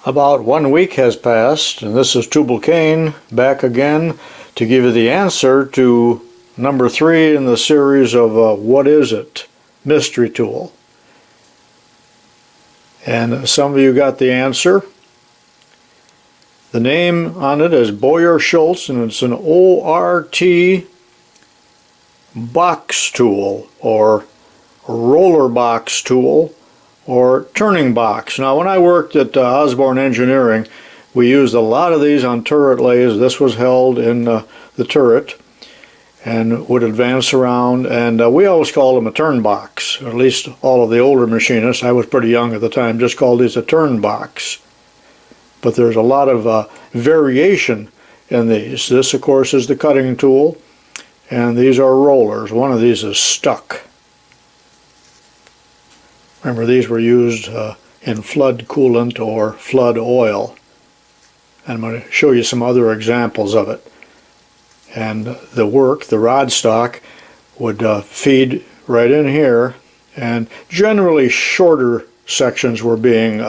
About 1 week has passed, and this is Tubalcain back again to give you the answer to number 3 in the series of What Is It? Mystery Tool. And some of you got the answer. The name on it is Boyer-Schultz, and it's an ORT box tool, or roller box tool, or turning box. Now, when I worked at Osborne Engineering, we used a lot of these on turret lathes. This was held in the turret and would advance around, and we always called them a turn box. At least all of the older machinists, I was pretty young at the time, just called these a turn box. But there's a lot of variation in these. This, of course, is the cutting tool, and these are rollers. One of these is stuck. Remember, these were used in flood coolant or flood oil. And I'm going to show you some other examples of it. And the rod stock would feed right in here, and generally shorter sections were being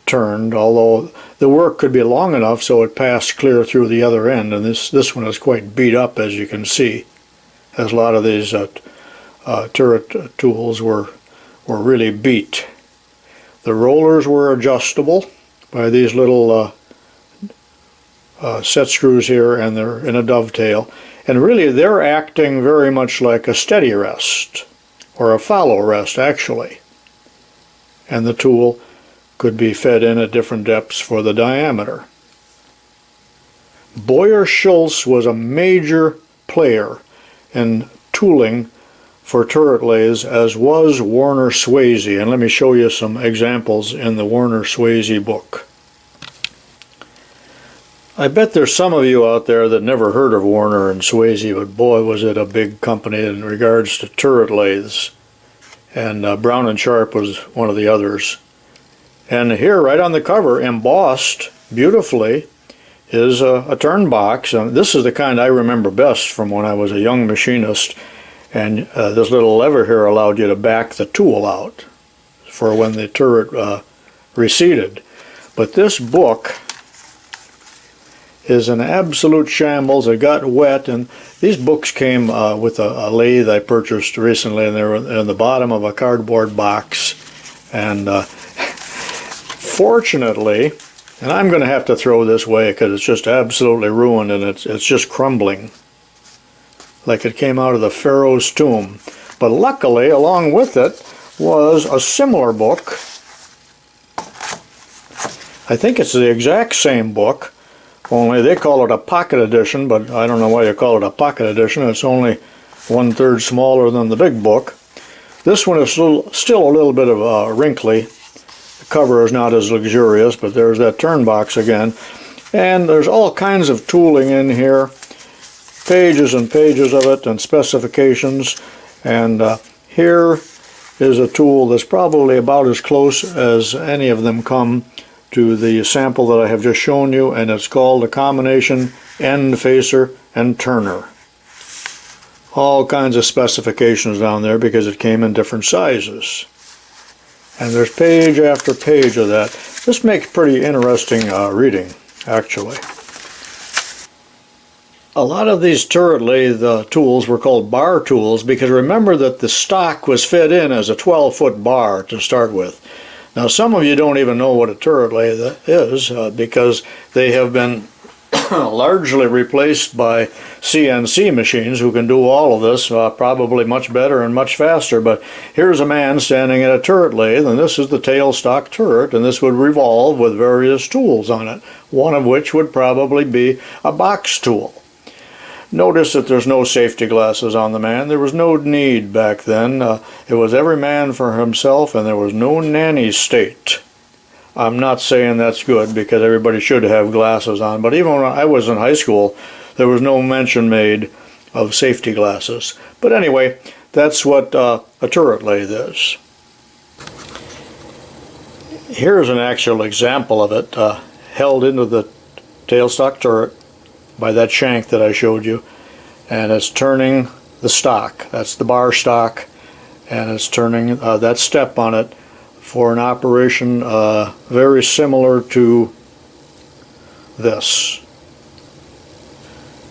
turned, although the work could be long enough so it passed clear through the other end. And this one is quite beat up, as you can see, as a lot of these turret tools were really beat. The rollers were adjustable by these little set screws here, and they're in a dovetail. And really they're acting very much like a steady rest, or a follow rest actually. And the tool could be fed in at different depths for the diameter. Boyer-Schultz was a major player in tooling for turret lathes, as was Warner Swayze, and let me show you some examples in the Warner Swayze book. I bet there's some of you out there that never heard of Warner and Swayze, but boy, was it a big company in regards to turret lathes. And Brown and Sharp was one of the others. And here, right on the cover, embossed beautifully, is a turn box. And this is the kind I remember best from when I was a young machinist. And this little lever here allowed you to back the tool out for when the turret receded. But this book is an absolute shambles. It got wet, and these books came with a lathe I purchased recently, and they were in the bottom of a cardboard box. And fortunately, and I'm going to have to throw this away because it's just absolutely ruined, and it's just crumbling like it came out of the Pharaoh's tomb. But luckily, along with it was a similar book. I think it's the exact same book, only they call it a pocket edition, but I don't know why you call it a pocket edition. It's only 1/3 smaller than the big book. This one is still a little bit of wrinkly. The cover is not as luxurious, but there's that turn box again. And there's all kinds of tooling in here. Pages and pages of it, and specifications. And here is a tool that's probably about as close as any of them come to the sample that I have just shown you, and it's called a combination end facer and turner. All kinds of specifications down there because it came in different sizes. And there's page after page of that. This makes pretty interesting reading, actually. A lot of these turret lathe tools were called bar tools because remember that the stock was fed in as a 12-foot bar to start with. Now, some of you don't even know what a turret lathe is because they have been largely replaced by CNC machines who can do all of this probably much better and much faster. But here's a man standing at a turret lathe, and this is the tailstock turret, and this would revolve with various tools on it, one of which would probably be a box tool. Notice that there's no safety glasses on the man. There was no need back then. It was every man for himself, and there was no nanny state. I'm not saying that's good because everybody should have glasses on, but even when I was in high school, there was no mention made of safety glasses. But anyway, that's what a turret lathe is. Here's an actual example of it held into the tailstock turret by that shank that I showed you, and it's turning the stock. That's the bar stock, and it's turning that step on it for an operation very similar to this.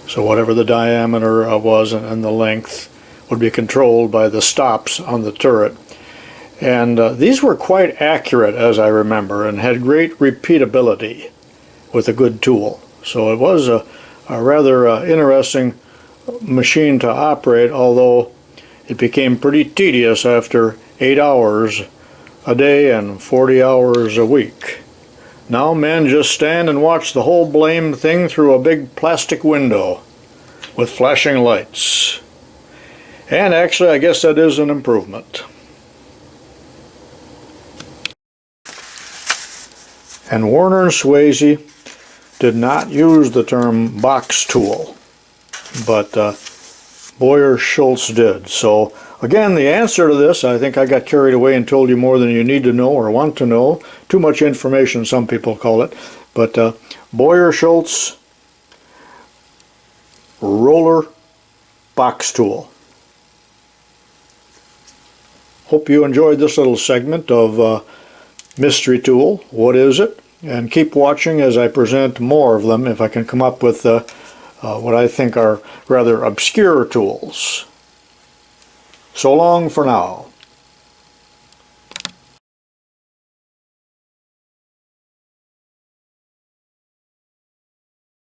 So whatever the diameter was and the length would be controlled by the stops on the turret. And these were quite accurate, as I remember, and had great repeatability with a good tool. So it was a rather interesting machine to operate, although it became pretty tedious after 8 hours a day and 40 hours a week. Now men just stand and watch the whole blame thing through a big plastic window with flashing lights. And actually, I guess that is an improvement. And Warner and Swayze did not use the term box tool, but Boyer-Schultz did. So again, the answer to this, I think I got carried away and told you more than you need to know or want to know. Too much information, some people call it. But Boyer-Schultz roller box tool. Hope you enjoyed this little segment of Mystery Tool. What is it? And keep watching as I present more of them if I can come up with what I think are rather obscure tools. So long for now.